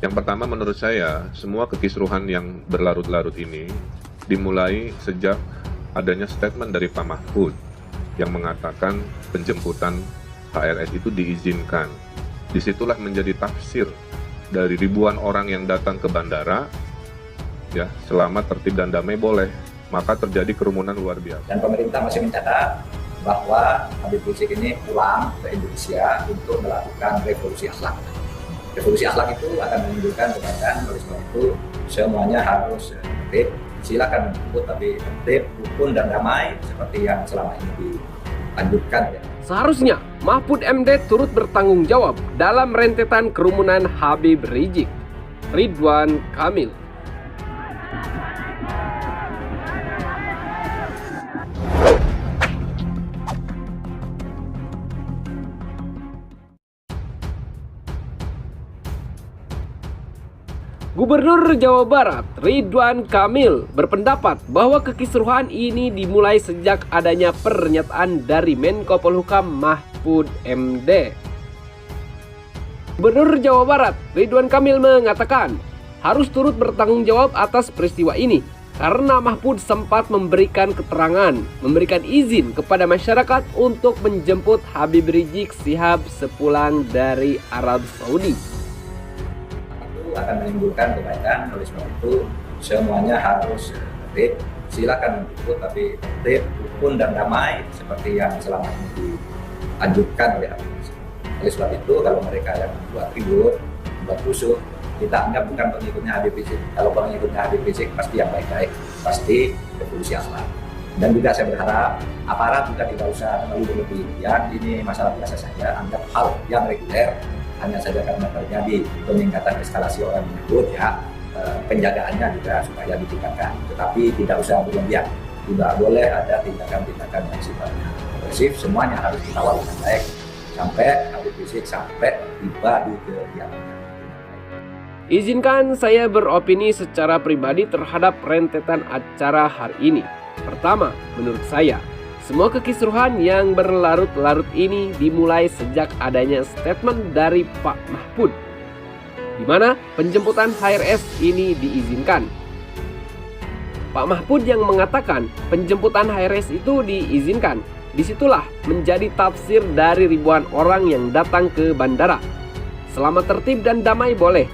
Yang pertama, menurut saya, semua kekisruhan yang berlarut-larut ini dimulai sejak adanya statement dari Pak Mahfud yang mengatakan penjemputan HRS itu diizinkan. Disitulah menjadi tafsir dari ribuan orang yang datang ke bandara, ya, selama tertib dan damai boleh, maka terjadi kerumunan luar biasa. Dan pemerintah masih mencatat bahwa Habib Rizik ini pulang ke Indonesia untuk melakukan revolusi akhlak. Revolusi akhlak itu akan menimbulkan kebaikan, oleh sebab itu semuanya harus tertib. Silakan menjemput, tapi tertib, rukun dan damai seperti yang selama ini dianjurkan. Seharusnya Mahfud MD turut bertanggung jawab dalam rentetan kerumunan Habib Rizik. Ridwan Kamil. Gubernur Jawa Barat Ridwan Kamil berpendapat bahwa kekisruhan ini dimulai sejak adanya pernyataan dari Menko Polhukam Mahfud MD. Gubernur Jawa Barat Ridwan Kamil mengatakan harus turut bertanggung jawab atas peristiwa ini karena Mahfud sempat memberikan keterangan, memberikan izin kepada masyarakat untuk menjemput Habib Rizik Syihab sepulang dari Arab Saudi. Akan menimbulkan kebaikan, oleh sebab itu semuanya harus tertib. Silakan menjemput, tapi tertib, rukun dan damai seperti yang selama ini dianjurkan oleh Habib Rizik. Oleh sebab itu kalau mereka yang membuat ribut, membuat rusuh, kita anggap bukan pengikutnya Habib Rizik. Kalau pengikutnya Habib Rizik pasti yang baik-baik, pasti revolusi akhlak. Dan juga saya berharap aparat juga tidak usah terlalu berlebihan. Ini masalah biasa saja, anggap hal yang reguler. Hanya saja karena terjadi peningkatan eskalasi orang menyebut, ya, penjagaannya juga supaya ditingkatkan. Tetapi tidak usah berlebihan. Tidak boleh ada tindakan-tindakan yang sifatnya agresif. Semuanya harus dikawal dengan baik sampai Habib Rizik sampai tiba di kediamannya. Izinkan saya beropini secara pribadi terhadap rentetan acara hari ini. Pertama, menurut saya, semua kekisruhan yang berlarut-larut ini dimulai sejak adanya statement dari Pak Mahfud, di mana penjemputan HRS ini diizinkan. Pak Mahfud yang mengatakan penjemputan HRS itu diizinkan, disitulah menjadi tafsir dari ribuan orang yang datang ke bandara. Selama tertib dan damai boleh,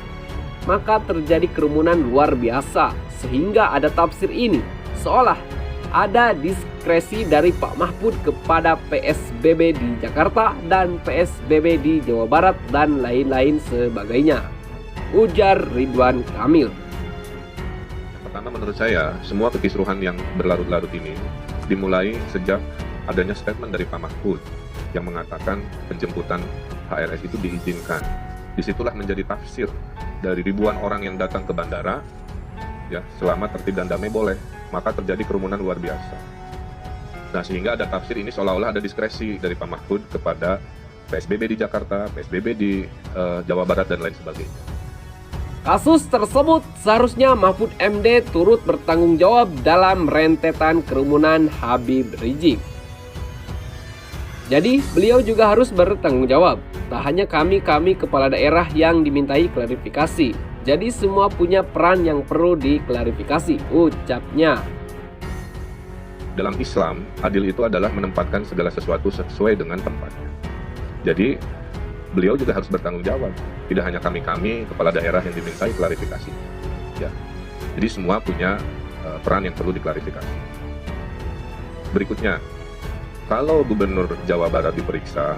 maka terjadi kerumunan luar biasa sehingga ada tafsir ini seolah ada diskresi dari Pak Mahfud kepada PSBB di Jakarta dan PSBB di Jawa Barat dan lain-lain sebagainya, ujar Ridwan Kamil. Pertama, menurut saya, semua kekisruhan yang berlarut-larut ini dimulai sejak adanya statement dari Pak Mahfud yang mengatakan penjemputan HRS itu diizinkan. Disitulah menjadi tafsir dari ribuan orang yang datang ke bandara, ya, selama tertib dan damai boleh, maka terjadi kerumunan luar biasa. Nah, sehingga ada tafsir ini seolah-olah ada diskresi dari Pak Mahfud kepada PSBB di Jakarta, PSBB di Jawa Barat, dan lain sebagainya. Kasus tersebut seharusnya Mahfud MD turut bertanggung jawab dalam rentetan kerumunan Habib Rizik. Jadi beliau juga harus bertanggung jawab. Tak hanya kami kepala daerah yang dimintai klarifikasi. Jadi semua punya peran yang perlu diklarifikasi, ucapnya. Dalam Islam, adil itu adalah menempatkan segala sesuatu sesuai dengan tempatnya. Jadi beliau juga harus bertanggung jawab. Tidak hanya kami kepala daerah yang dimintai klarifikasi. Ya. Jadi semua punya peran yang perlu diklarifikasi. Berikutnya, kalau Gubernur Jawa Barat diperiksa,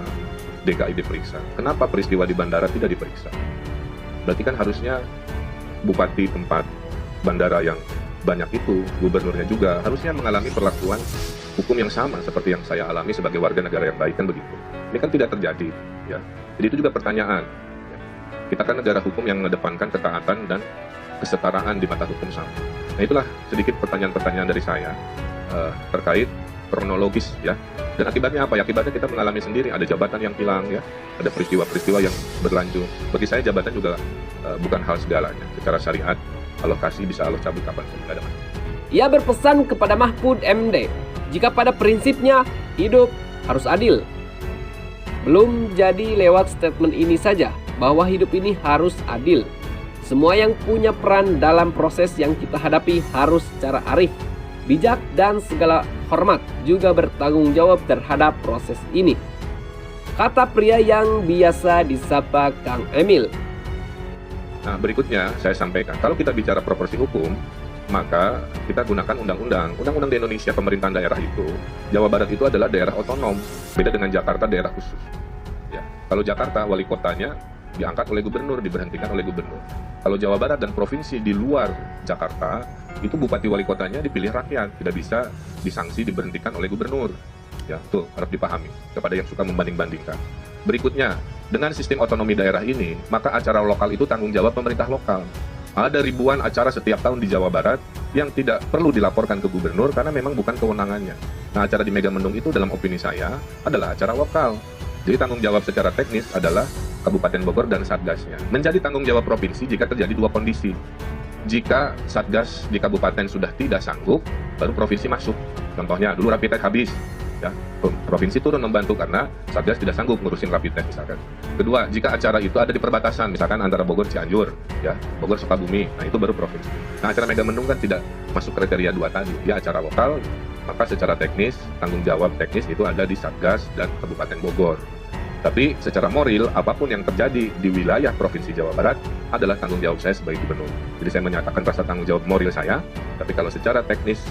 DKI diperiksa, kenapa peristiwa di bandara tidak diperiksa? Berarti kan harusnya bupati tempat bandara yang banyak itu, gubernurnya juga harusnya mengalami perlakuan hukum yang sama seperti yang saya alami sebagai warga negara yang baik, kan begitu. Ini kan tidak terjadi, ya. Jadi itu juga pertanyaan. Ya. Kita kan negara hukum yang mengedepankan ketaatan dan kesetaraan di mata hukum sama. Nah, itulah sedikit pertanyaan-pertanyaan dari saya terkait kronologis, ya. Dan akibatnya apa? Ya, akibatnya kita mengalami sendiri, ada jabatan yang hilang, ya, ada peristiwa-peristiwa yang berlanjut. Bagi saya jabatan juga bukan hal segalanya. Secara syariat, alokasi bisa Allah cabut kapan pun, nggak ada masalah. Ia berpesan kepada Mahfud MD, jika pada prinsipnya hidup harus adil. Belum jadi lewat statement ini saja bahwa hidup ini harus adil. semua yang punya peran dalam proses yang kita hadapi harus secara arif, bijak, dan segala hormat juga bertanggung jawab terhadap proses ini. Kata pria yang biasa disapa Kang Emil. Nah, berikutnya saya sampaikan, kalau kita bicara proporsi hukum, maka kita gunakan undang-undang. Undang-undang di Indonesia pemerintahan daerah itu, Jawa Barat itu adalah daerah otonom, beda dengan Jakarta daerah khusus. Ya, kalau Jakarta wali kotanya diangkat oleh gubernur, diberhentikan oleh gubernur. Kalau Jawa Barat dan provinsi di luar Jakarta, itu bupati wali kotanya dipilih rakyat, tidak bisa disanksi diberhentikan oleh gubernur. Ya, tuh harus dipahami kepada yang suka membanding-bandingkan. Berikutnya, dengan sistem otonomi daerah ini, maka acara lokal itu tanggung jawab pemerintah lokal. Ada ribuan acara setiap tahun di Jawa Barat yang tidak perlu dilaporkan ke gubernur karena memang bukan kewenangannya. Nah, acara di Megamendung itu dalam opini saya adalah acara lokal. Jadi tanggung jawab secara teknis adalah Kabupaten Bogor dan Satgasnya. Menjadi tanggung jawab provinsi jika terjadi dua kondisi. Jika Satgas di kabupaten sudah tidak sanggup, baru provinsi masuk. Contohnya, dulu rapid test habis. Ya, provinsi turun membantu karena Satgas tidak sanggup ngurusin rapid test misalkan. Kedua, jika acara itu ada di perbatasan, misalkan antara Bogor Cianjur, ya, Bogor Sukabumi, nah itu baru provinsi. Nah, acara Megamendung kan tidak masuk kriteria dua tadi, dia acara lokal, maka secara teknis, tanggung jawab teknis itu ada di Satgas dan Kabupaten Bogor. Tapi secara moral, apapun yang terjadi di wilayah Provinsi Jawa Barat adalah tanggung jawab saya sebagai gubernur. Jadi saya menyatakan rasa tanggung jawab moral saya, tapi kalau secara teknis,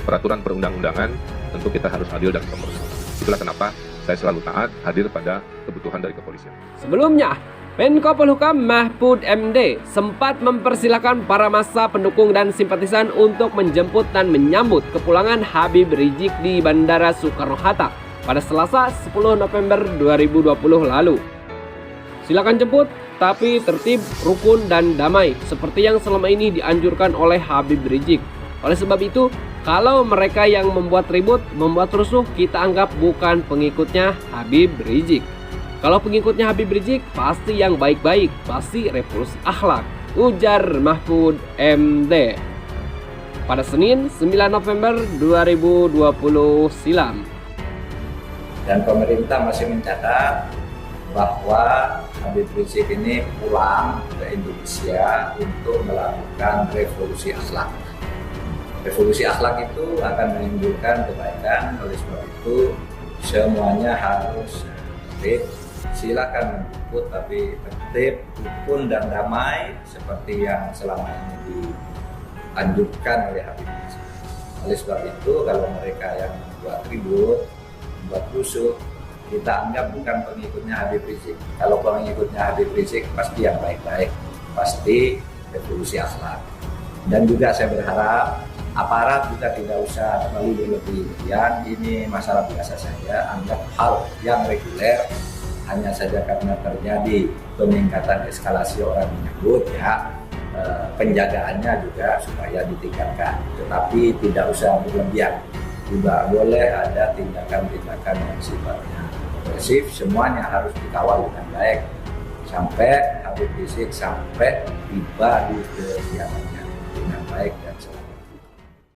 peraturan perundang-undangan, tentu kita harus adil dan proporsional. Itulah kenapa saya selalu taat hadir pada kebutuhan dari kepolisian. Sebelumnya, Menko Polhukam Mahfud MD sempat mempersilahkan para massa pendukung dan simpatisan untuk menjemput dan menyambut kepulangan Habib Rizik di Bandara Soekarno-Hatta pada Selasa 10 November 2020 lalu. Silakan jemput, tapi tertib, rukun, dan damai seperti yang selama ini dianjurkan oleh Habib Rizik. Oleh sebab itu, kalau mereka yang membuat ribut, membuat rusuh, kita anggap bukan pengikutnya Habib Rizik. Kalau pengikutnya Habib Rizik, pasti yang baik-baik, pasti revolusi akhlak, ujar Mahfud MD pada Senin 9 November 2020 silam. Dan pemerintah masih mencatat bahwa Habib Rizik ini pulang ke Indonesia untuk melakukan revolusi akhlak. Revolusi akhlak itu akan menimbulkan kebaikan, oleh sebab itu semuanya harus tertib. Silakan menjemput, tapi tertib, rukun, dan damai seperti yang selama ini dianjurkan oleh Habib Rizik. Oleh sebab itu kalau mereka yang membuat ribut, membuat rusuh, kita anggap bukan pengikutnya Habib Rizik. Kalau pengikutnya Habib Rizik pasti yang baik-baik, pasti revolusi akhlak. Dan juga saya berharap aparat juga tidak usah terlalu berlebihan. Ini masalah biasa saja, anggap hal yang reguler. Hanya saja karena terjadi peningkatan eskalasi orang menyebut, ya penjagaannya juga supaya ditingkatkan. Tetapi tidak usah berlebihan. Tidak boleh ada tindakan-tindakan yang sifatnya agresif. Semuanya harus dikawal dengan baik sampai Habib Rizik sampai tiba di kediamannya dengan baik.